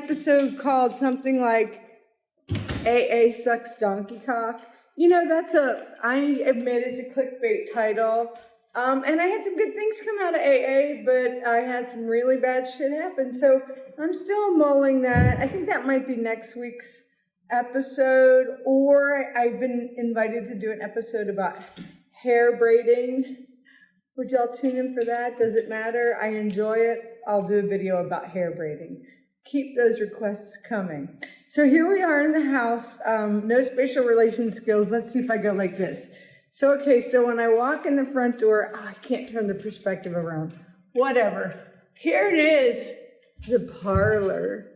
episode called something like AA Sucks Donkey Cock. You know, I admit it's a clickbait title. And I had some good things come out of AA, but I had some really bad shit happen. So I'm still mulling that. I think that might be next week's episode, or I've been invited to do an episode about hair braiding. Would y'all tune in for that? Does it matter? I enjoy it. I'll do a video about hair braiding. Keep those requests coming. So here we are in the house. No spatial relation skills. Let's see if I go like this. So, okay, so when I walk in the front door, I can't turn the perspective around. Whatever. Here it is, the parlor.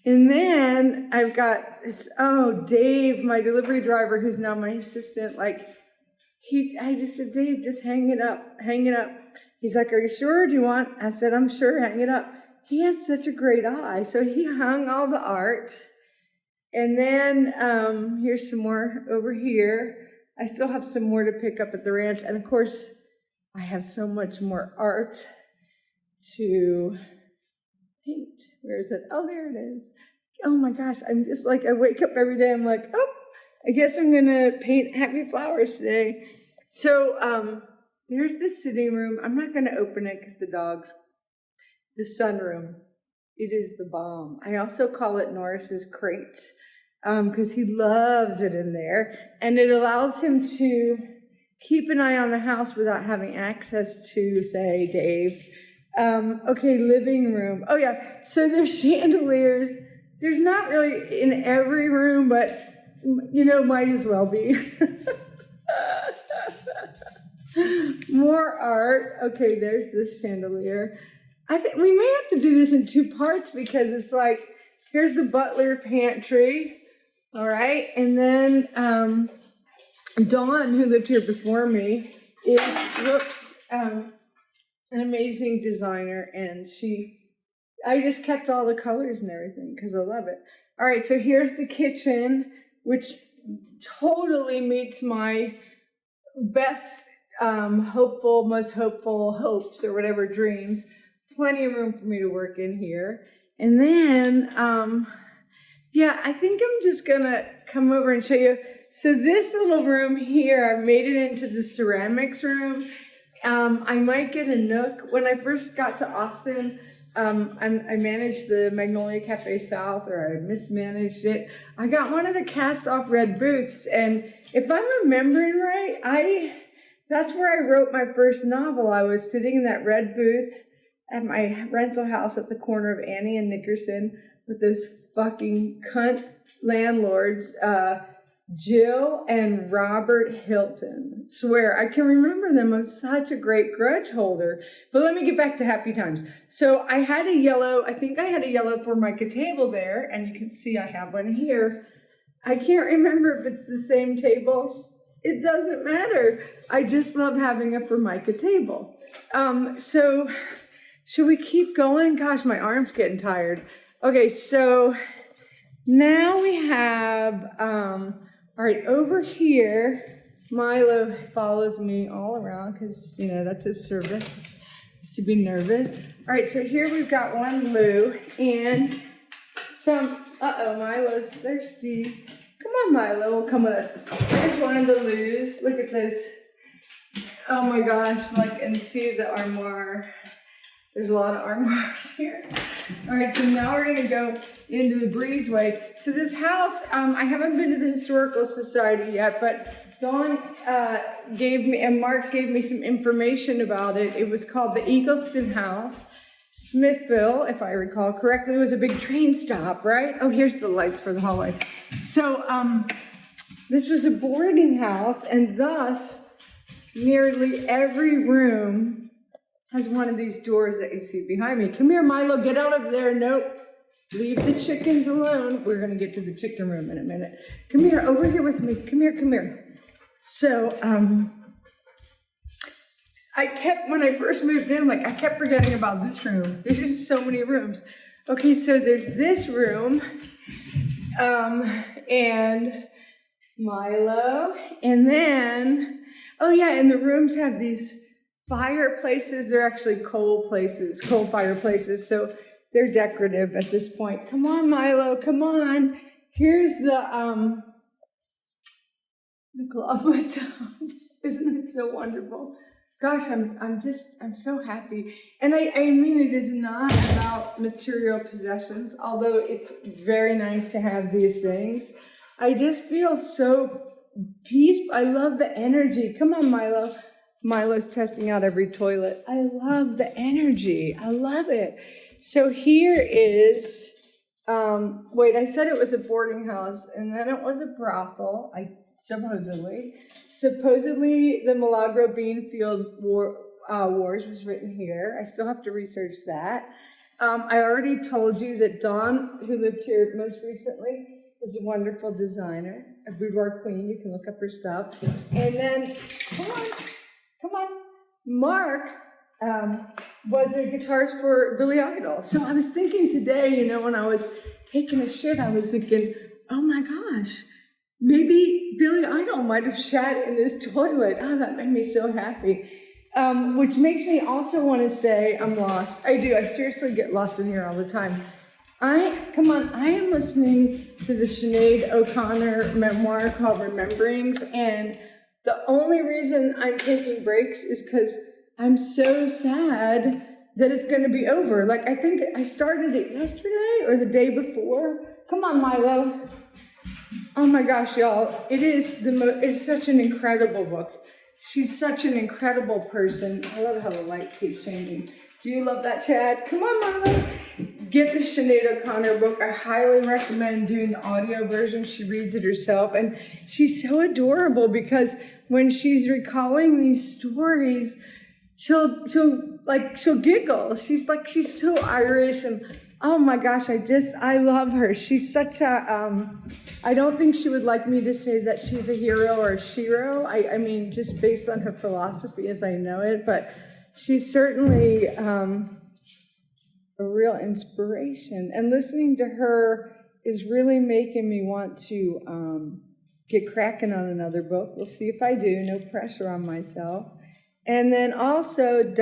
And then I've got Dave, my delivery driver, who's now my assistant, I just said, Dave, just hang it up. He's like, are you sure? Do you want? I said, I'm sure, hang it up. He has such a great eye. So he hung all the art. And then here's some more over here. I still have some more to pick up at the ranch. And of course, I have so much more art to paint. Where is it? Oh, there it is. Oh my gosh, I'm just I wake up every day, I'm like, oh, I guess I'm gonna paint happy flowers today. So there's the sitting room. I'm not gonna open it because the sunroom. It is the bomb. I also call it Norris's crate because he loves it in there. And it allows him to keep an eye on the house without having access to, say, Dave. Okay, living room. Oh yeah, so there's chandeliers. There's not really in every room, but might as well be. More art. Okay, there's this chandelier. I think we may have to do this in 2 parts because it's here's the butler pantry. All right, and then Dawn, who lived here before me, is, an amazing designer, and I just kept all the colors and everything because I love it. All right, so here's the kitchen, which totally meets my best most hopeful hopes or whatever dreams. Plenty of room for me to work in here. And then, I think I'm just gonna come over and show you. So this little room here, I made it into the ceramics room. I might get a nook. When I first got to Austin, I managed the Magnolia Cafe South, or I mismanaged it. I got one of the cast-off red booths, and if I'm remembering right, that's where I wrote my first novel. I was sitting in that red booth at my rental house at the corner of Annie and Nickerson with those fucking cunt landlords, Jill and Robert Hilton. Swear, I can remember them. I'm such a great grudge holder. But let me get back to happy times. So I had a yellow Formica table there, and you can see I have one here. I can't remember if it's the same table. It doesn't matter. I just love having a Formica table. So should we keep going? Gosh, my arm's getting tired. Okay, so now we have, all right, over here, Milo follows me all around because, that's his service, is to be nervous. All right, so here we've got one Lou and some, Milo's thirsty. Come on, Milo, come with us. There's one of the Lou's. Look at this. Oh my gosh, and see the armoire. There's a lot of armoires here. All right, so now we're gonna go into the breezeway. So this house, I haven't been to the Historical Society yet, but Dawn and Mark gave me some information about it. It was called the Eagleston House. Smithville, if I recall correctly, was a big train stop, right? Oh, here's the lights for the hallway. So this was a boarding house, and thus nearly every room has one of these doors that you see behind me. Come here, Milo, get out of there. Nope. Leave the chickens alone. We're going to get to the chicken room in a minute. Come here, over here with me. Come here. So, when I first moved in, I kept forgetting about this room. There's just so many rooms. Okay, so there's this room, and Milo, and then, and the rooms have these fireplaces. They're actually coal fireplaces. So they're decorative at this point. Come on, Milo, come on. Here's the clawfoot tub. Isn't it so wonderful? Gosh, I'm so happy. And I mean, it is not about material possessions, although it's very nice to have these things. I just feel so peaceful. I love the energy. Come on, Milo. Milo's testing out every toilet. I love the energy. I love it. So here is, I said it was a boarding house, and then it was a brothel, supposedly. Supposedly, the Milagro Beanfield Wars was written here. I still have to research that. I already told you that Dawn, who lived here most recently, was a wonderful designer, a boudoir queen. You can look up her stuff. And then, come on, Mark was a guitarist for Billy Idol. So I was thinking today, when I was taking a shit, I was thinking, oh my gosh, maybe Billy Idol might have shat in this toilet. Oh, that made me so happy. Which makes me also want to say I'm lost. I do. I seriously get lost in here all the time. I am listening to the Sinead O'Connor memoir called Rememberings, and the only reason I'm taking breaks is because I'm so sad that it's going to be over. Like, I think I started it yesterday or the day before. Come on, Milo. Oh my gosh, y'all. It's such an incredible book. She's such an incredible person. I love how the light keeps changing. Do you love that, Chad? Come on, Milo. Get the Sinead O'Connor book. I highly recommend doing the audio version. She reads it herself. And she's so adorable because when she's recalling these stories, she'll giggle. She's so Irish. And oh my gosh, I love her. She's such a, I don't think she would like me to say that she's a hero or a shero. I mean, just based on her philosophy as I know it, but she's certainly a real inspiration. And listening to her is really making me want to get cracking on another book. We'll see if I do. No pressure on myself. And then also, for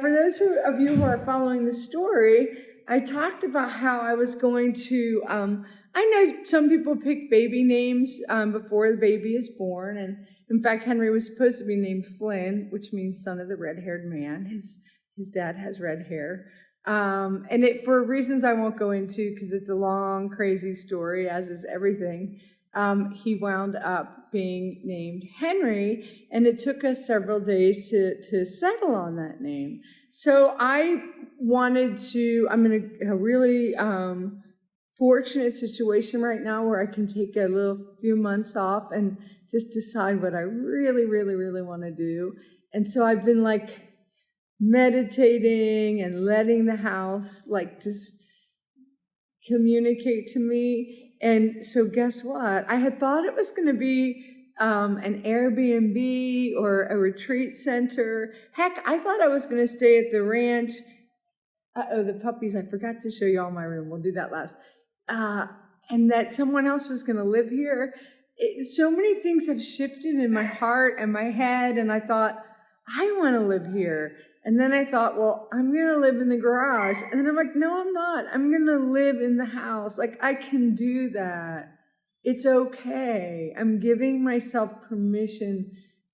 those of you who are following the story, I talked about how I was going to, I know some people pick baby names before the baby is born, and in fact, Henry was supposed to be named Flynn, which means son of the red-haired man. His dad has red hair. And for reasons I won't go into, because it's a long, crazy story, as is everything, he wound up being named Henry, and it took us several days to settle on that name. So I'm in a really fortunate situation right now where I can take a few months off and just decide what I really, really, really want to do. And so I've been meditating and letting the house just communicate to me. And so guess what? I had thought it was going to be an Airbnb or a retreat center. Heck, I thought I was going to stay at the ranch. The puppies, I forgot to show you all my room. We'll do that last. And that someone else was going to live here. So many things have shifted in my heart and my head, and I thought, I want to live here. And then I thought, well, I'm going to live in the garage. And then I'm like, no, I'm not. I'm going to live in the house. I can do that. It's okay. I'm giving myself permission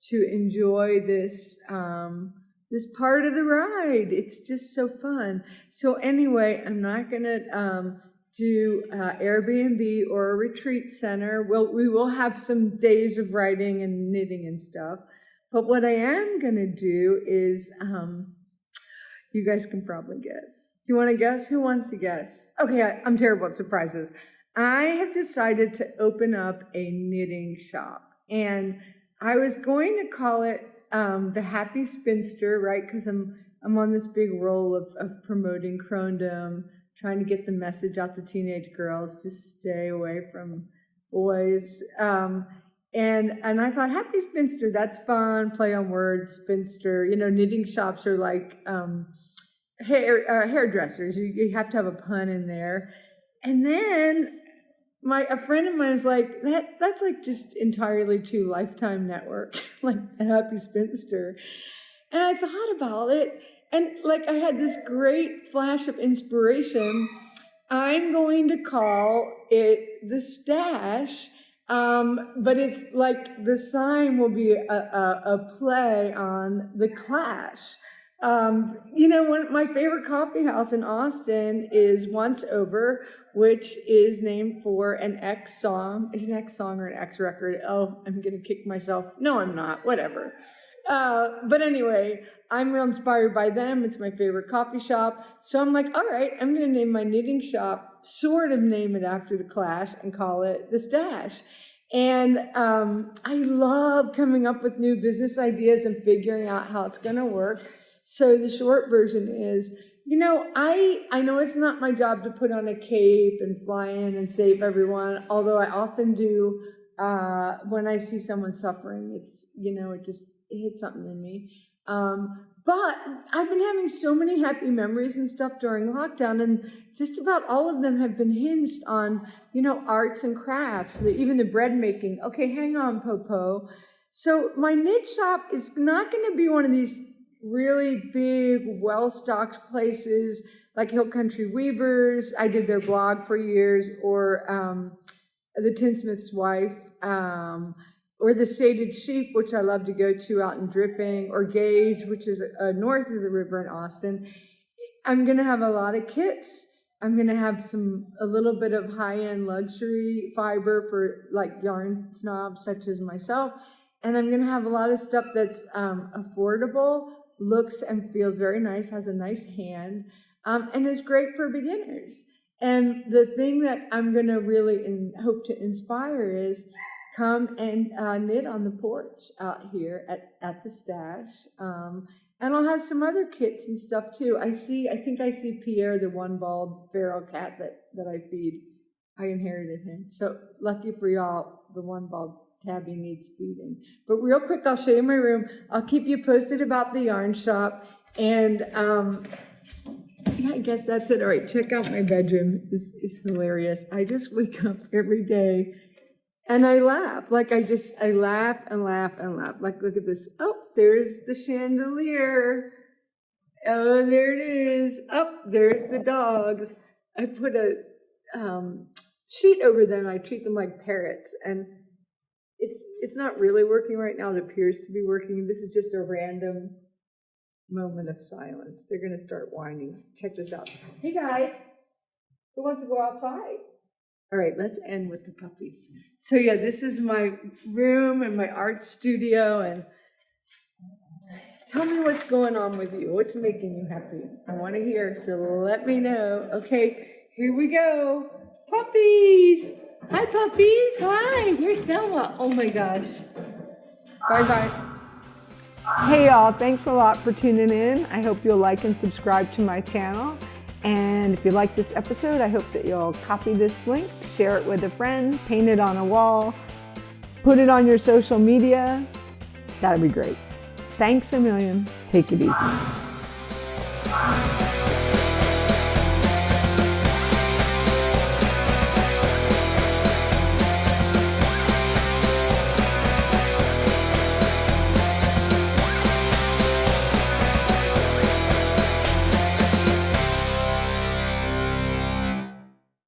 to enjoy this part of the ride. It's just so fun. So anyway, I'm not going to do Airbnb or a retreat center. We will have some days of writing and knitting and stuff. But what I am going to do is, you guys can probably guess. Do you want to guess? Who wants to guess? Okay, I'm terrible at surprises. I have decided to open up a knitting shop. And I was going to call it the Happy Spinster, right? Because I'm on this big roll of promoting crondom, trying to get the message out to teenage girls, just stay away from boys. And I thought, Happy Spinster, that's fun, play on words, spinster. Knitting shops are like hairdressers. You have to have a pun in there. And then a friend of mine was like, that's just entirely too Lifetime Network, a Happy Spinster. And I thought about it, And like I had this great flash of inspiration. I'm going to call it the Stash, but it's like the sign will be a play on the Clash. My favorite coffee house in Austin is Once Over, which is named for an X song. Is it an X song or an X record? Oh, I'm going to kick myself. No, I'm not. Whatever. But anyway, I'm real inspired by them. It's my favorite coffee shop. So I'm like, all right, I'm going to name my knitting shop, sort of name it after the Clash and call it the Stash. And I love coming up with new business ideas and figuring out how it's going to work. So the short version is, I know it's not my job to put on a cape and fly in and save everyone, although I often do. When I see someone suffering, it hits something in me. But I've been having so many happy memories and stuff during lockdown, and just about all of them have been hinged on, arts and crafts, even the bread making. Okay, hang on, Popo. So my knit shop is not going to be one of these really big, well-stocked places like Hill Country Weavers. I did their blog for years, or the Tinsmith's Wife, or the Sated Sheep, which I love to go to out in Dripping, or Gage, which is north of the river in Austin. I'm going to have a lot of kits. I'm going to have a little bit of high-end luxury fiber for like yarn snobs such as myself. And I'm going to have a lot of stuff that's affordable, looks and feels very nice, has a nice hand, and is great for beginners. And the thing that I'm going to really hope to inspire is come and knit on the porch out here at the Stash. And I'll have some other kits and stuff too. I think I see Pierre, the one bald feral cat that I feed. I inherited him. So lucky for y'all, the one bald tabby needs feeding. But real quick, I'll show you my room. I'll keep you posted about the yarn shop. And yeah, I guess that's it. All right, check out my bedroom. This is hilarious. I just wake up every day and I laugh. Like I laugh and laugh and laugh. Like, look at this. Oh, there's the chandelier. Oh, there it is. Oh, there's the dogs. I put a sheet over them. I treat them like parrots. And it's not really working right now. It appears to be working. This is just a random moment of silence. They're going to start whining. Check this out. Hey, guys. Who wants to go outside? All right, let's end with the puppies. So, yeah, this is my room and my art studio. And tell me what's going on with you. What's making you happy? I want to hear, so let me know. Okay, here we go. Puppies. Hi, puppies. Hi. Here's Stella. Oh, my gosh. Bye-bye. Hey, y'all. Thanks a lot for tuning in. I hope you'll like and subscribe to my channel. And if you like this episode, I hope that you'll copy this link, share it with a friend, paint it on a wall, put it on your social media. That'd be great. Thanks a million. Take it easy.